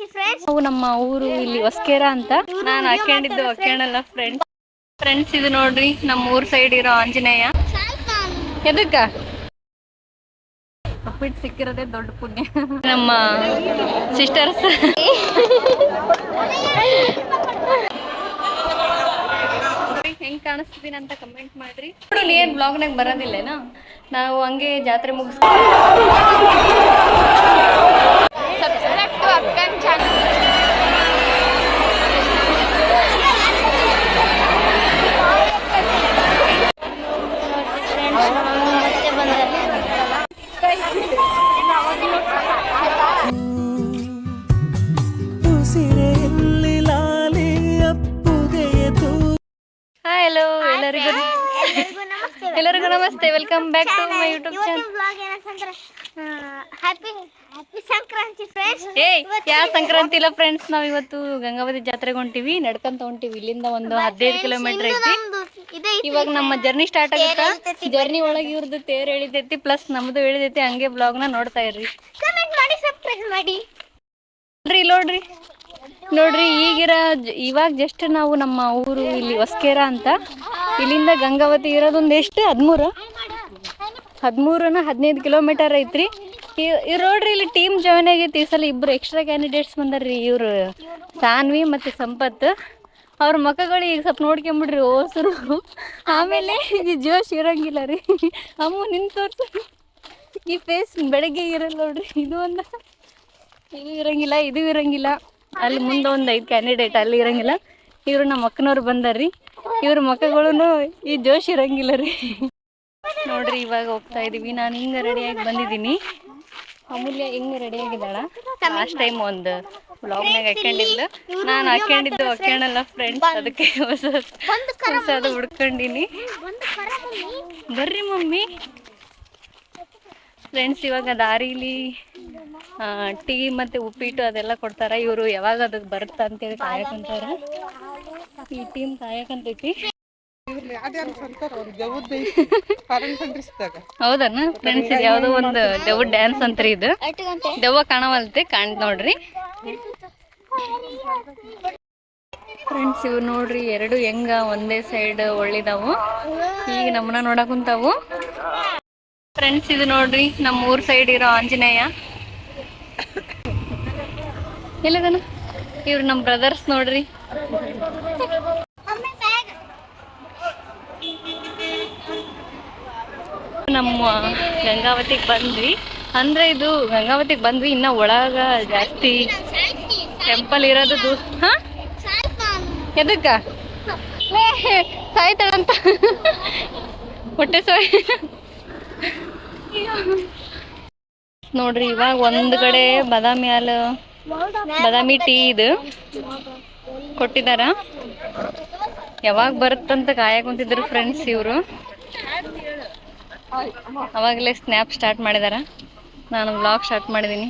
ನಾವು ನಮ್ಮ ಊರು ಇಲ್ಲಿ ಹೊಸಕೆರೆ ಅಂತ. ನಾನು ಹಾಕೊಂಡಿದ್ದು ಹಾಕ್ಯಣಲ್ಲ ಫ್ರೆಂಡ್ಸ್ ಇದು ನೋಡ್ರಿ ನಮ್ಮ ಊರ್ ಸೈಡ್ ಇರೋ ಆಂಜನೇಯ. ಎದಕ್ಕ ಉಪ್ಪಿಟ್ಟು ಸಿಕ್ಕಿರೋದೇ ದೊಡ್ಡ ಪುಣ್ಯ. ನಮ್ಮ ಸಿಸ್ಟರ್ಸ್ ಹೆಂಗ್ ಕಾಣಿಸ್ತೀನಿ ಅಂತ ಕಮೆಂಟ್ ಮಾಡ್ರಿ. ಏನ್ ಬ್ಲಾಗ್ನಾಗ ಬರೋದಿಲ್ಲೇನಾ, ನಾವು ಹಂಗೆ ಜಾತ್ರೆ ಮುಗಿಸ್ಕೊಂಡು ಹಲೋ ಎಲ್ಲರಿಗೂ ನಮಸ್ತೆ, welcome back to my YouTube channel. Happy Sankranti friends. ಯಾವ ಸಂಕ್ರಾಂತಿ ಇಲ್ಲ ಫ್ರೆಂಡ್ಸ್, ನಾವ್ ಇವತ್ತು ಗಂಗಾವತಿ ಜಾತ್ರೆಗೆ ಹೊಂಟಿವಿ, ನಡ್ಕೊಂತ ಹೊಂಟಿವಿ. ಇಲ್ಲಿಂದ ಒಂದು 15 ಕಿಲೋಮೀಟರ್ ಐತಿ. ಇವಾಗ ನಮ್ಮ ಜರ್ನಿ ಸ್ಟಾರ್ಟ್ ಆಗುತ್ತಾ. ಜರ್ನಿ ಒಳಗೆ ಇವ್ರದ್ದು ತೇರ್ ಎಳಿತೈತಿ, ಪ್ಲಸ್ ನಮ್ದು ಎಳಿತೈತಿ. ಹಂಗೆ ಬ್ಲಾಗ್ ನ ನೋಡ್ತಾ ಇರ್ರಿ, ಕಮೆಂಟ್ ಮಾಡಿ, ಸಬ್ಸ್ಕ್ರೈಬ್ ಮಾಡಿ. ನೋಡ್ರಿ ಇವಾಗ ಜಸ್ಟ್ ನಾವು ನಮ್ಮ ಊರು ಇಲ್ಲಿ ಹೊಸಕೆರೆ ಅಂತ. ಇಲ್ಲಿಂದ ಗಂಗಾವತಿ ಇರೋದೊಂದು ಎಷ್ಟು 15 ಕಿಲೋಮೀಟರ್ ಐತ್ರಿ. ನೋಡ್ರಿ ಇಲ್ಲಿ ಟೀಮ್ ಜಾಯ್ನ್ ಆಗೈತಿ. ಈ ಸಲ ಇಬ್ರು ಎಕ್ಸ್ಟ್ರಾ ಕ್ಯಾಂಡಿಡೇಟ್ಸ್ ಬಂದಾರ್ರಿ. ಇವ್ರು ಸಾನ್ವಿ ಮತ್ತೆ ಸಂಪತ್. ಅವ್ರ ಮಕ್ಕಗಳು ಈಗ ಸ್ವಲ್ಪ ನೋಡ್ಕೊಂಬಿಡ್ರಿ ಓಸರು. ಆಮೇಲೆ ಜೋಶ್ ಇರಂಗಿಲ್ಲ ರೀ. ಅಮ್ಮ ನಿನ್ ತೋರ್ಸು, ಈ ಫೇಸ್ ಬೆಳಗ್ಗೆ ಇರಲ್ಲ ನೋಡ್ರಿ. ಇದು ಇರಂಗಿಲ್ಲ. ಅಲ್ಲಿ ಮುಂದೆ ಒಂದು 5 ಕ್ಯಾಂಡಿಡೇಟ್ ಅಲ್ಲಿ ಇರಂಗಿಲ್ಲ. ಇವ್ರು ನಮ್ಮ ಅಕ್ಕನವ್ರು ಬಂದಾರ್ರಿ. ಇವ್ರ ಮಕ್ಕಳು ಈ ಜೋಶ್ ಇರಂಗಿಲ್ಲ ರೀ. ನೋಡ್ರಿ ಇವಾಗ ಹೋಗ್ತಾ ಇದೀವಿ. ನಾನು ಹಿಂಗ ರೆಡಿಯಾಗಿ ಬಂದಿದ್ದೀನಿ. ಅಮೂಲ್ಯ ಹಿಂಗ ರೆಡಿ ಆಗಿದ್ದಾಳ. ಲಾಸ್ಟ್ ಟೈಮ್ ಒಂದು ಬ್ಲಾಗ್ನಾಗ ಹಾಕೊಂಡಿದ್ಲು. ನಾನು ಹಾಕ್ಯಣಲ್ಲ ಫ್ರೆಂಡ್ಸ್, ಅದಕ್ಕೆ ಹೊಸದು ಹುಡ್ಕೊಂಡಿನಿ. ಬರ್ರಿ ಮಮ್ಮಿ. ಫ್ರೆಂಡ್ಸ್ ಇವಾಗ ದಾರಿಲಿ ಟೀ ಮತ್ತೆ ಉಪ್ಪಿಟ್ಟು ಅದೆಲ್ಲ ಕೊಡ್ತಾರ. ಇವರು ಯಾವಾಗ ಅದಕ್ಕೆ ಬರುತ್ತ ಅಂತೇಳಿ ಕಾಯಕಂತಾರ. ಈ ಟೀಮ್ ಕಾಯಕಂತೈತಿ. ಹೌದನ ಫ್ರೆಂಡ್ಸ್, ಇದು ಯಾವ್ದೋ ಒಂದು ದೆವ್ವ ಡ್ಯಾನ್ಸ್ ಅಂತ್ರಿ. ಇದು ದೆವ್ವ ಕಾಣವಲ್ತೆ, ನೋಡ್ರಿ ಫ್ರೆಂಡ್ಸ್. ಇವ್ ನೋಡ್ರಿ ಎರಡು ಹೆಂಗ ಒಂದೇ ಸೈಡ್ ಒಳ್ಳಿದಾವು. ಈಗ ನಮ್ಮನ್ನ ನೋಡಕ್ ಕುಂತಾವು. ಫ್ರೆಂಡ್ಸ್ ಇದು ನೋಡ್ರಿ ನಮ್ಮ ಊರ್ ಸೈಡ್ ಇರೋ ಆಂಜನೇಯ. ಎಲ್ಲದನ ಇವ್ರು ನಮ್ಮ ಬ್ರದರ್ಸ್ ನೋಡ್ರಿ. ನಮ್ಮ ಗಂಗಾವತಿಗೆ ಬಂದ್ವಿ. ಅಂದ್ರೆ ಇದು ಗಂಗಾವತಿಗೆ ಬಂದ್ವಿ, ಇನ್ನ ಒಳಗ ಜಾಸ್ತಿ ಟೆಂಪಲ್ ಇರೋದು. ಎದಕ್ಕ ಸಾಯ್ತಾಳಂತ ಹೊಟ್ಟೆ ನೋಡ್ರಿ. ಇವಾಗ ಒಂದ್ ಕಡೆ ಬಾದಾಮಿ ಟೀ ಇದು ಕೊಟ್ಟಿದಾರ. ಯಾವಾಗ ಬರುತ್ತಂತ ಕಾಯಕ್ ಕುಂತಿದ್ರು ಫ್ರೆಂಡ್ಸ್. ಇವರು ಅವಾಗಲೇ ಸ್ನ್ಯಾಪ್ ಸ್ಟಾರ್ಟ್ ಮಾಡಿದಾರ. ನಾನು ಬ್ಲಾಗ್ ಸ್ಟಾರ್ಟ್ ಮಾಡಿದೀನಿ.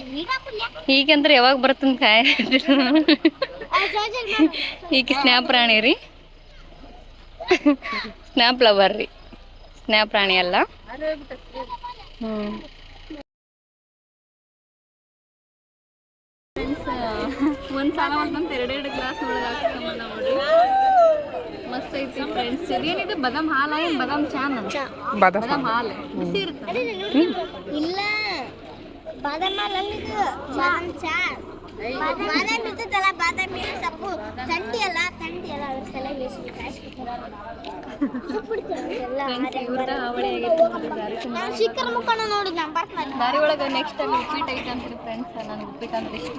ಈಗಂದ್ರೆ ಯಾವಾಗ ಬರುತ್ತಂತ ಈಗ ಸ್ನ್ಯಾಪ್ ರಾಣಿ ರೀ, ಸ್ನ್ಯಾಪ್ ಲವರ್ ರೀ, ಸ್ನ್ಯಾಪ್ ರಾಣಿ ಅಲ್ಲ. ಒಂದ್ ಸಾಲ ಒಂದಂತ 2 ಗ್ಲಾಸ್ ಒಳಗೆ ಹಾಕ್ಸ್ಕೊಂಬಂದ ನೋಡ್ರಿ. ಮಸ್ತ್ ಐತಿ ಫ್ರೆಂಡ್ಸ್. ಇದೇನಿದೆ ಬಾದಾಮ್ ಹಾಲ ಏನ್ ಬಾದಾಮ್ ಬಾದಾಮ್ ಹಾಲು ಬಿಸಿ ಇರುತ್ತೆ. ಇಲ್ಲ, ಬಾದಾಮ್ ಹಾಲಲ್ಲಿ ಬಾದಾಮ್ ಚಾ. ಬಾದಾಮ್ ಇರ್ತದಲ್ಲ, ಬಾದಾಮಿ ಸೊಪ್ಪು ತಂಡಿ ಅಲ್ಲ ಅದ್ರ ಸಲ ಶಿಖರ ಮುಖಂಡ ನೋಡಿ ದಾರಿ ಒಳಗೆ ನೆಕ್ಸ್ಟ್ ಅಲ್ಲಿ ಉಪ್ಪಿಟ್ಟು ಐತೆ ಅಂತೀರಿ ಫ್ರೆಂಡ್ಸ್. ನನಗೆ ಉಪ್ಪಿಟ್ಟು ಅಂದ್ರೆ ಇಷ್ಟ.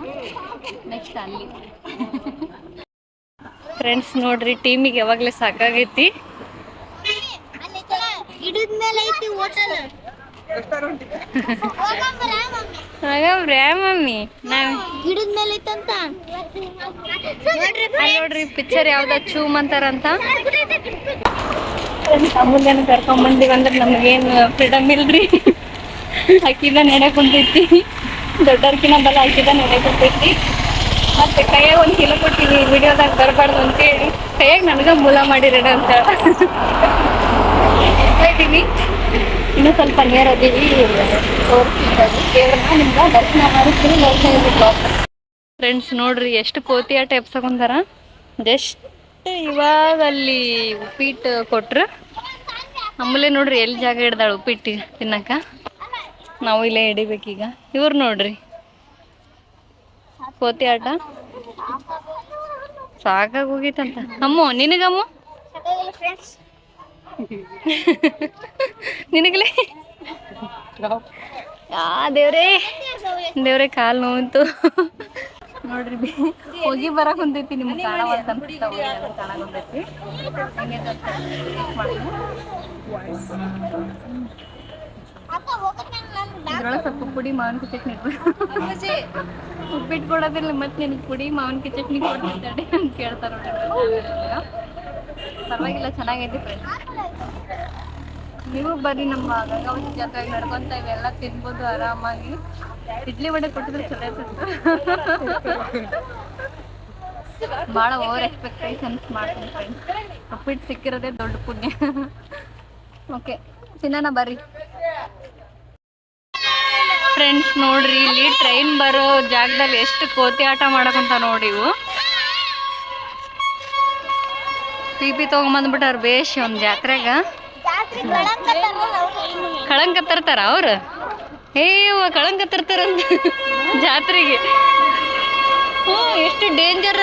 ನೆಕ್ಸ್ಟ್ ಅಲ್ಲಿ ಫ್ರೆಂಡ್ಸ್ ನೋಡ್ರಿ, ಟೀಮಿಗೆ ಯಾವಾಗಲೇ ಸಾಕಾಗೈತಿ. ಗಿಡದ್ಮೇಲೆ ಐತಿ ಹೋಟೆಲ್. ಮಮ್ಮಿ ನಾವ್ ಗಿಡದ ಮೇಲೆ ಐತಂತ ನೋಡ್ರಿ. ಪಿಕ್ಚರ್ ಯಾವ್ದ ಚೂಮ್ ಅಂತಾರಂತ. ಅಮೂಲ್ಯನ ಕರ್ಕೊಂಡ್ ಬಂದಿವಿ ಅಂದ್ರೆ ನಮಗೇನು ಫ್ರೀಡಮ್ ಇಲ್ರಿ. ಅಕ್ಕಿದ ನೆನೆ ಕುಂತೈತಿ, ದೊಡ್ಡರ್ಕಿನ ಬಲ ಹಾಕಿದ ನೆನೆ ಕುಂತೈತಿ. ಮತ್ತೆ ಕೈಯಾಗ 1 ಕಿಲೋ ಕೊಟ್ಟಿವಿ, ವಿಡಿಯೋದಾಗ ಬರಬಾರ್ದು ಅಂತೇಳಿ ಕೈಯಾಗ ನನಗ ಮೂಲ ಮಾಡಿರೋಣ ಅಂತ ಇದ್ದೀವಿ. ಇನ್ನೂ ಸ್ವಲ್ಪ ನೇರ ಅದೀವಿ. ತೋರಿಸ್ತೀವಿ ದೇವ್ರನ್ನ, ನಿಮ್ಗೆ ದರ್ಶನ ಮಾಡಿಸ್ತೀನಿ. ನೋಡ್ತಾ ಇರ್ಬೇಕು. ಫ್ರೆಂಡ್ಸ್ ನೋಡ್ರಿ ಎಷ್ಟು ಕೋತಿ ಆಟ ಎಪ್ಸಕೊಂತಾರ. ಜಸ್ಟ್ ಇವಾಗ ಅಲ್ಲಿ ಉಪ್ಪಿಟ್ಟು ಕೊಟ್ರು. ಆಮೇಲೆ ನೋಡ್ರಿ ಎಲ್ಲಿ ಜಾಗ ಹಿಡ್ದಾಳ ಉಪ್ಪಿಟ್ಟು ತಿನ್ನಕ. ನಾವು ಇಲ್ಲೇ ಹಿಡಿಬೇಕೀಗ. ಇವ್ರು ನೋಡ್ರಿ ಕೋತಿ ಆಟ ಸಾಕಾಗಿ ಹೋಗಿತ್ತಂತ. ಅಮ್ಮು ನಿನಗಮ್ಮು ನಿನಗಲೇ ದೇವ್ರೇ ದೇವ್ರೇ ಕಾಲು ನೋವಂತು. ನೋಡ್ರಿ ಹೋಗಿ ಬರಕ್ ಕುಂತೈತಿ. ನಿಮ್ಗೆ ಕಾಣವಲ್ತ ಕಾಣಕೊಂತೈತಿ. ಇದ್ರೊಳಗೆ ಸ್ವಲ್ಪ ಪುಡಿ ಮಾವಿನಕಾಯಿ ಚಟ್ನಿ ಉಪ್ಪಿಟ್ಟು ಕೊಡೋದಿಲ್ಲ. ಮತ್ತೆ ನಿನಗೆ ಪುಡಿ ಮಾವಿನಕಾಯಿ ಚಟ್ನಿ ಕೊಡ್ತಿದ್ದಾಳೆ ಅಂತ ಕೇಳ್ತಾರೆ ನೋಡ್ರಿ. ಪರವಾಗಿಲ್ಲ, ಚೆನ್ನಾಗೈತಿ ಫ್ರೆಂಡ್ಸ್. ನೀವು ಬರ್ರಿ, ನಮ್ಮ ಗಂಗಾವತಿ ಜಾತ್ರೆಗೆ ನಡ್ಕೊಂತ ಇವೆಲ್ಲ ತಿನ್ಬೋದು ಆರಾಮಾಗಿ. ಇಡ್ಲಿ ವಡೆ ಕೊಟ್ಟಿದ್ರೆ ಚಲೋ ಇರ್ತಿತ್ತು. ಭಾಳ ಓವರ್ ಎಕ್ಸ್ಪೆಕ್ಟೇಷನ್ಸ್ ಮಾಡ್ತೀನಿ ಫ್ರೆಂಡ್ಸ್. ಉಪ್ಪಿಟ್ಟು ಸಿಕ್ಕಿರೋದೇ ದೊಡ್ಡ ಪುಣ್ಯ. ಓಕೆ ತಿನ್ನೋಣ ಬರ್ರಿ ಫ್ರೆಂಡ್ಸ್. ನೋಡ್ರಿ ಇಲ್ಲಿ ಟ್ರೈನ್ ಬರೋ ಜಾಗದಲ್ಲಿ ಎಷ್ಟು ಕೋತಿ ಆಟ ಮಾಡಕಂತ ನೋಡಿ. ಇವು ಪಿ ತಗೊಂಬಂದ್ಬಿಟ್ಟಾರ ಬೇಷ್ ಒಂದು ಜಾತ್ರೆಗ. ಕಳಂಕ ತರ್ತಾರ ಅವ್ರು. ಕಳಂಕ ತರ್ತಾರಂತ ಜಾತ್ರೆಗೆ. ಎಷ್ಟು ಡೇಂಜರ್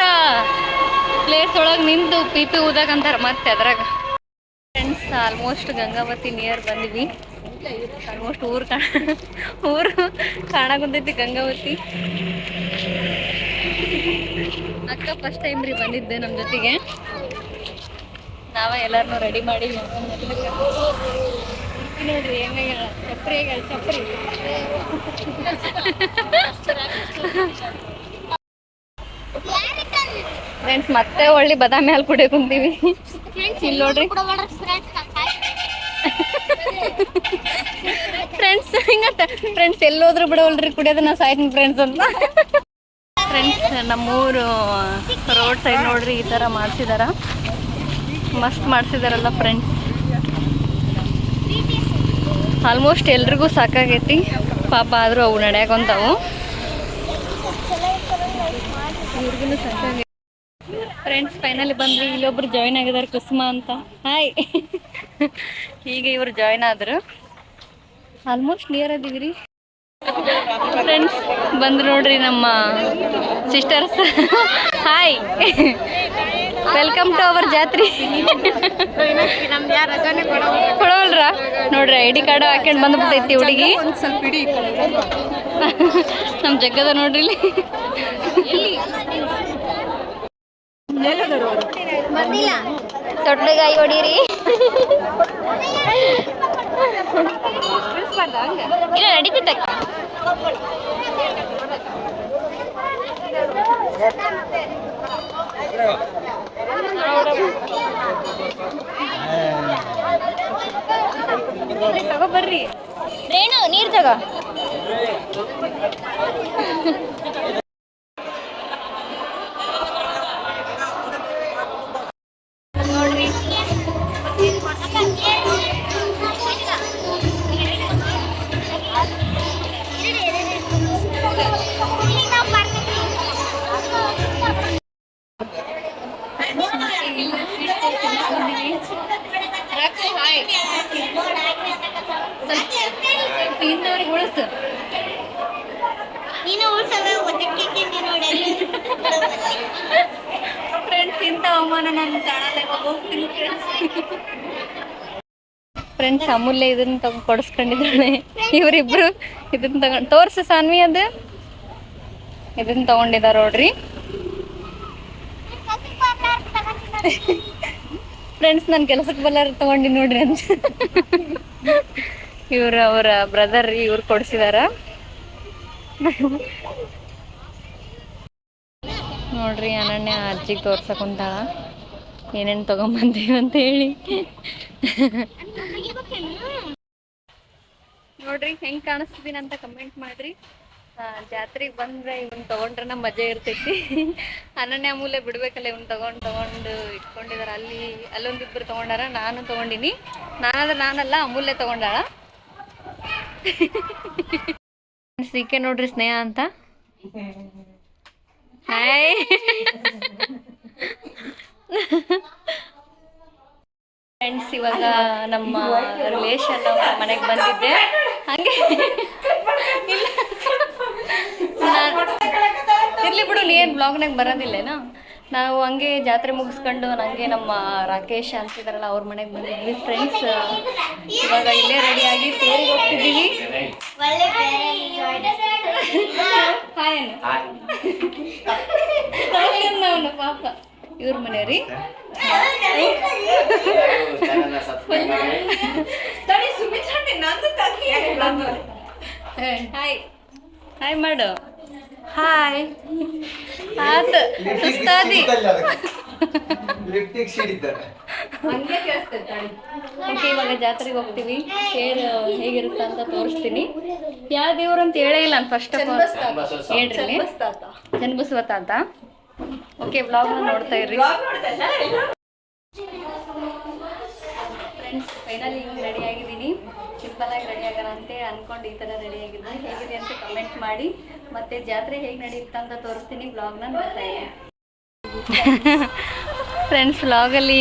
ಪ್ಲೇಸ್ ಒಳಗೆ ನಿಂತು ಪಿ ಊದಾಕಂತಾರ ಮತ್ತೆ ಅದ್ರಾಗ. ಫ್ರೆಂಡ್ಸ್ ಆಲ್ಮೋಸ್ಟ್ ಗಂಗಾವತಿ ನಿಯರ್ ಬಂದಿವಿ. ಆಲ್ಮೋಸ್ಟ್ ಊರು ಕಾಣಕುಂತೈತಿ ಗಂಗಾವತಿ. ಅಕ್ಕ ಫಸ್ಟ್ ಟೈಮ್ ರೀ ಬಂದಿದ್ದೆ ನಮ್ಮ ಜೊತೆಗೆ. ನಾವೇ ಎಲ್ಲರನ್ನೂ ರೆಡಿ ಮಾಡಿ ನೋಡ್ರಿ ಹೆಂಗ ಚಪ್ರಿ ಚಪ್ರಿ. ಫ್ರೆಂಡ್ಸ್ ಮತ್ತೆ ಒಳ್ಳೆ ಬಾದಾಮಿ ಹಾಲು ಕುಡಿಯೋ ಕುಂತೀವಿ. ಇಲ್ಲಿ ನೋಡ್ರಿ ಫ್ರೆಂಡ್ಸ್ ಹಿಂಗತ್ತ. ಫ್ರೆಂಡ್ಸ್ ಎಲ್ಲೋದ್ರು ಬಿಡವಲ್ರಿ ಕುಡಿಯೋದು. ನಾ ಸಾಯ್ತೀನಿ ಫ್ರೆಂಡ್ಸ್ ಅಂತ. ಫ್ರೆಂಡ್ಸ್ ನಮ್ಮೂರು ರೋಡ್ ಸೈಡ್ ನೋಡ್ರಿ ಈ ಥರ ಮಾಡ್ಸಿದಾರ. ಮಸ್ತ್ ಮಾಡ್ಸಿದಾರಲ್ಲ ಫ್ರೆಂಡ್ಸ್. ಆಲ್ಮೋಸ್ಟ್ ಎಲ್ರಿಗೂ ಸಾಕಾಗೈತಿ ಪಾಪ. ಆದರೂ ಅವು ನಡೆಯಾಕೊಂತಾವು. ಇವ್ರಿಗೂ ಸಾಕಾಗೈತಿ ಫ್ರೆಂಡ್ಸ್. ಫೈನಲಿ ಬಂದ್ವಿ. ಇಲ್ಲೊಬ್ರು ಜಾಯ್ನ್ ಆಗಿದ್ದಾರೆ, ಕುಸುಮ ಅಂತ. ಹಾಯ್. ಈಗ ಇವರು ಜಾಯ್ನ್ ಆದ್ರು. ಆಲ್ಮೋಸ್ಟ್ ನಿಯರ್ ಅದೀವಿ ರೀ ಫ್ರೆಂಡ್ಸ್. ಬಂದು ನೋಡ್ರಿ ನಮ್ಮ sisters. Hi, welcome to our ಜಾತ್ರೆ. ಕೊಡವಲ್ರ ನೋಡ್ರಿ, ಐಡಿ ಕಾರ್ಡ್ ಹಾಕೊಂಡು ಬಂದ್ಬಿಟ್ಟೈತಿ ಹುಡುಗಿ. ನಮ್ಮ ಜಗ್ಗದ ನೋಡ್ರಿ ಇಲ್ಲಿ. ತೊಟ್ಲಗಾಯಿ ಹೊಡೀರಿ. ಇಲ್ಲ ನಡೀತಿತ್ತ. ತಗೋಬರ್ರಿ ರೇಣು, ನೀರ್ ತಗೋ. ನೋಡ್ರಿ ತಿಂದವ್ರಿಗೆ ಉಳಿಸು. ಫ್ರೆಂಡ್ಸ್ ಇಂಥ ಅವಮಾನ ನಾನು ಕಾಣಲ್ಲ. ಹೋಗ್ತೀನಿ ಫ್ರೆಂಡ್ಸ್. ಅಮೂಲ್ಯ ಇದನ್ನ ಕೊಡಿಸ್ಕೊಂಡಿದ್ದಾಳೆ. ಇವರಿಬ್ರು ಇದನ್ನ ತಗೊಂಡು ತೋರ್ಸು ಸಾನ್ವಿ. ಅದು ಇದನ್ನ ತಗೊಂಡಿದಾರ ನೋಡ್ರಿ ಫ್ರೆಂಡ್ಸ್. ನಾನು ಕೆಲಸಕ್ಕೆ ಬಲ್ಲಾರ ತಗೊಂಡಿ ನೋಡ್ರಿ ಅಂತ. ಇವ್ರು ಅವರ ಬ್ರದರ್ ರೀ, ಇವ್ರು ಕೊಡ್ಸಿದಾರ ನೋಡ್ರಿ. ಅನನ್ಯ ಅಜ್ಜಿಗೆ ತೋರ್ಸಕೊಂತಾಳ ಏನೇನು ತಗೊಂಬಂದೀವಿ ಅಂತ ಹೇಳಿ. ನೋಡ್ರಿ ಹೆಂಗ್ ಕಾಣಿಸ್ತಿದೀನಿ ಅಂತ ಕಮೆಂಟ್ ಮಾಡ್ರಿ. ಜಾತ್ರೆಗೆ ಬಂದ್ರೆ ಇವನ್ ತಗೊಂಡ್ರೆ ನಮ್ಮ ಮಜಾ ಇರ್ತೈತಿ. ಅನನ್ಯ ಅಮೂಲ್ಯ ಬಿಡ್ಬೇಕಲ್ಲ, ಇವನ್ ತಗೊಂಡು ಇಟ್ಕೊಂಡಿದಾರ. ಅಲ್ಲೊಂದಿಬ್ರು ತಗೊಂಡಾರ, ನಾನು ತಗೊಂಡಿನಿ. ನಾನಲ್ಲ, ಅಮೂಲ್ಯ ತಗೊಂಡಾಳ. ಈಕೆ ನೋಡ್ರಿ ಸ್ನೇಹ ಅಂತ. ಹಾಯ್ ಫ್ರೆಂಡ್ಸ್, ಇವಾಗ ನಮ್ಮ ರಿಲೇಷನ್ ಮನೆಗೆ ಬಂದಿದ್ದೆ. ಹಂಗೆ ಇಲ್ಲ ಇರ್ಲಿ ಬಿಡು, ನೀನು ಬ್ಲಾಗ್ನಾಗ ಬರೋದಿಲ್ಲೇನಾ. ನಾವು ಹಂಗೆ ಜಾತ್ರೆ ಮುಗಿಸ್ಕೊಂಡು ನನಗೆ ನಮ್ಮ ರಾಕೇಶ್ ಅಂತಿದಾರಲ್ಲ ಅವ್ರ ಮನೆಗೆ ಬಂದಿದ್ವಿ ಫ್ರೆಂಡ್ಸ್. ಇವಾಗ ಇಲ್ಲೇ ರೆಡಿಯಾಗಿ ತೇರಿಗೆ ಹೋಗ್ತಿದ್ದೀವಿ. ಅವನು ಪಾಪ ಇವ್ರ ಮನೆ ರೀ. ಹಾಯ್ ಹಾಯ್ ಮಾಡು. ಹಾಯ್ ಆತ ಸುಸ್ತಾದಿ. ಓಕೆ, ಇವಾಗ ಜಾತ್ರೆಗೆ ಹೋಗ್ತೀವಿ. ತೇರು ಹೇಗಿರುತ್ತೆ ಅಂತ ತೋರಿಸ್ತೀನಿ. ಯಾವ ದೇವ್ರು ಅಂತ ಹೇಳೇ ಇಲ್ಲ ನಾನು ಫಸ್ಟ್ ಆಫ್ ಆಲ್. ಹೇಳ್ರಿ, ಚನ್ನಬಸವ ತಾತ. ಓಕೆ, ವ್ಲಾಗ್ನ ನೋಡ್ತಾ ಇರ್ರಿ ಫ್ರೆಂಡ್ಸ್. ಫೈನಲಿ ಹಿಂಗೆ ರೆಡಿ ಆಗಿದ್ದೀನಿ. ಸಿಂಪಲ್ಲಾಗಿ ರೆಡಿ ಆಗೋಣ ಅಂತೇಳಿ ಅಂದ್ಕೊಂಡು ಈ ಥರ ರೆಡಿ ಆಗಿದ್ದೀನಿ. ಹೇಗಿದೆ ಅಂತ ಕಮೆಂಟ್ ಮಾಡಿ. ಮತ್ತು ಜಾತ್ರೆ ಹೇಗೆ ನಡೆಯುತ್ತೆ ಅಂತ ತೋರಿಸ್ತೀನಿ. ವ್ಲಾಗ್ನ ನೋಡ್ತಾ ಇದ್ದೀನಿ ಫ್ರೆಂಡ್ಸ್. ವ್ಲಾಗಲ್ಲಿ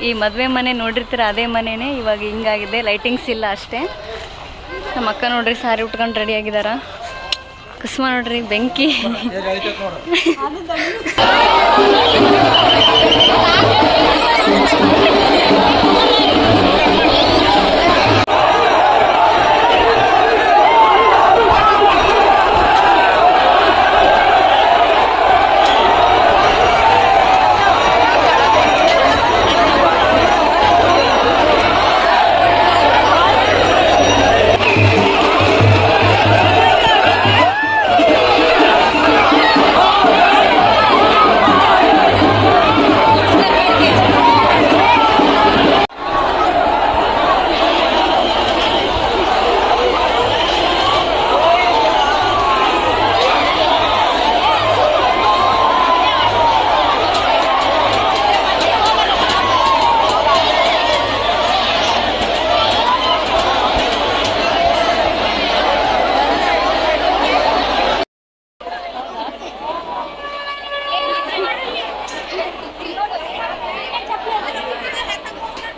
ಈ ಮದುವೆ ಮನೆ ನೋಡಿರ್ತೀರ, ಅದೇ ಮನೆಯೇ. ಇವಾಗ ಹಿಂಗಾಗಿದೆ, ಲೈಟಿಂಗ್ಸ್ ಇಲ್ಲ ಅಷ್ಟೇ. ನಮ್ಮ ಅಕ್ಕ ನೋಡ್ರಿ ಸಾರಿ ಉಟ್ಕೊಂಡು ರೆಡಿ ಆಗಿದಾರ. ಕುಸುಮ ನೋಡ್ರಿ ಬೆಂಕಿ.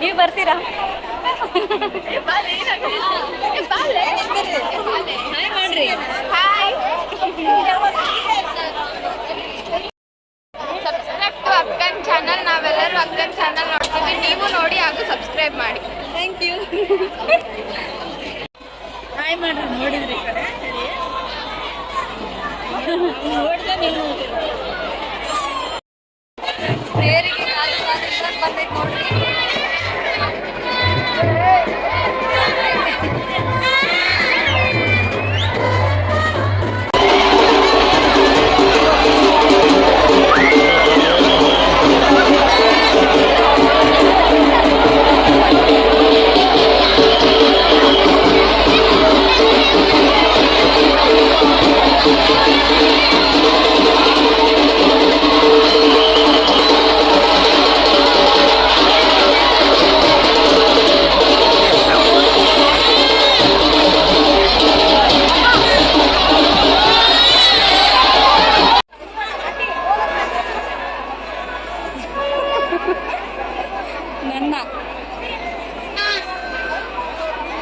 ನೀವು ಬರ್ತೀರಾ? ಹಾಯ್ ಮಾಡ್ರಿ. ಸಬ್ಸ್ಕ್ರೈಬ್ ಟು ಅಕ್ಕನ್ ಚಾನಲ್. ನಾವೆಲ್ಲರೂ ಅಕ್ಕನ್ ಚಾನಲ್ ನೋಡ್ತೀವಿ, ನೀವು ನೋಡಿ ಹಾಗೂ ಸಬ್ಸ್ಕ್ರೈಬ್ ಮಾಡಿ. Thank you. ಹಾಯ್ ಮಾಡ್ರಿ. ನೋಡಿದ್ರಿ ಈ ಕಡೆ ನೋಡ್ದೆ ನೀವು. ತೇರಿಗೆ ಕಾದು ಬಂದೈತೆ ನೋಡ್ರಿ.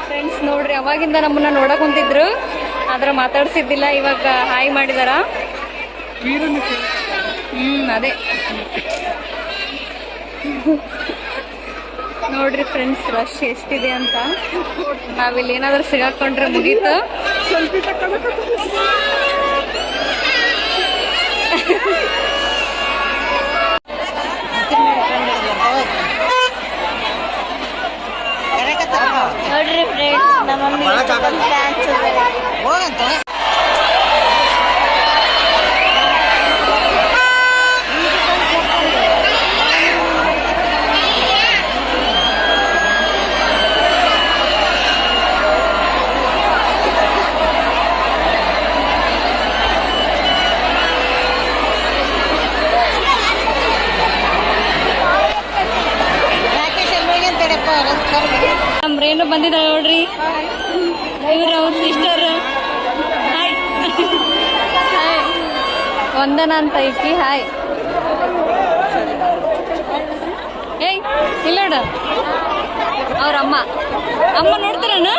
ಫ್ರೆಂಡ್ಸ್ ನೋಡ್ರಿ, ಅವಾಗಿಂದ ನಮ್ಮನ್ನ ನೋಡಕ್ ಕುಂತಿದ್ರು, ಆದ್ರೆ ಮಾತಾಡ್ಸಿದ್ದಿಲ್ಲ. ಇವಾಗ ಹಾಯ್ ಮಾಡಿದಾರ. ಅದೇ ನೋಡ್ರಿ ಫ್ರೆಂಡ್ಸ್, ರಶ್ ಎಷ್ಟಿದೆ ಅಂತ. ನಾವಿಲ್ಲಿ ಏನಾದ್ರೂ ಸಿಗಾಕೊಂಡ್ರೆ ಮುಗೀತು. ನೋಡ್ರಿ ಫ್ರೆಂಡ್ಸ್, ನಮ್ಮ ಮಮ್ಮಿ ಡ್ಯಾನ್ಸ್ ಹೋಗಂತ. ವಂದನ ಅಂತ ಐಕಿ ಹಾಯ್. ಏಯ್ ಇಲ್ಲ ನೋಡು ಅವ್ರ ಅಮ್ಮ ನೋಡ್ತಾರಣ್ಣ.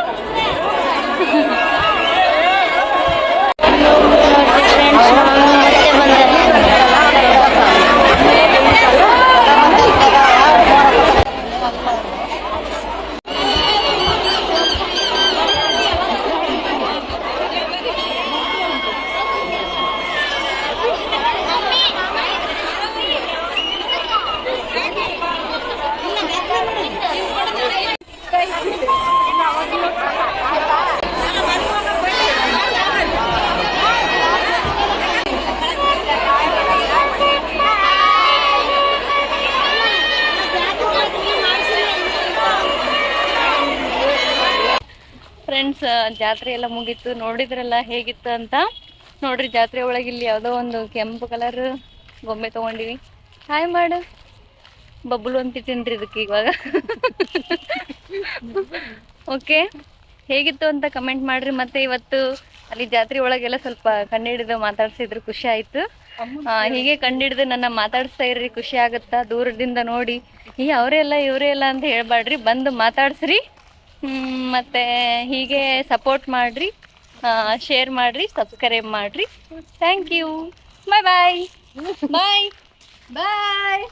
ಫ್ರೆಂಡ್ಸ್, ಜಾತ್ರೆ ಎಲ್ಲ ಮುಗೀತು. ನೋಡಿದ್ರಲ್ಲ ಹೇಗಿತ್ತು ಅಂತ. ನೋಡ್ರಿ ಜಾತ್ರೆ ಒಳಗೆ ಇಲ್ಲಿ ಯಾವುದೋ ಒಂದು ಕೆಂಪು ಕಲರ್ ಗೊಂಬೆ ತೊಗೊಂಡಿವಿ. ಹಾಯ್ ಮಾಡು ಬಬ್ಲು ಅಂತಿಟ್ಟೇನ್ರಿ ಇದಕ್ಕೆ ಇವಾಗ. ಓಕೆ, ಹೇಗಿತ್ತು ಅಂತ ಕಮೆಂಟ್ ಮಾಡ್ರಿ. ಮತ್ತೆ ಇವತ್ತು ಅಲ್ಲಿ ಜಾತ್ರೆ ಒಳಗೆಲ್ಲ ಸ್ವಲ್ಪ ಕಣ್ಣಿಡಿದು ಮಾತಾಡ್ಸಿದ್ರು, ಖುಷಿ ಆಯ್ತು. ಹೀಗೆ ಕಂಡಿಡ್ದು ನನ್ನ ಮಾತಾಡಿಸ್ತಾ ಇರ್ರಿ, ಖುಷಿ ಆಗುತ್ತಾ. ದೂರದಿಂದ ನೋಡಿ ಅವರೇ ಎಲ್ಲ ಇವರೇ ಎಲ್ಲ ಅಂತ ಹೇಳ್ಬಾಡ್ರಿ, ಬಂದು ಮಾತಾಡ್ಸ್ರಿ. ಮತ್ತು ಹೀಗೆ ಸಪೋರ್ಟ್ ಮಾಡಿರಿ, ಶೇರ್ ಮಾಡಿರಿ, ಸಬ್ಸ್ಕ್ರೈಬ್ ಮಾಡಿರಿ. Thank you. Bye bye bye bye.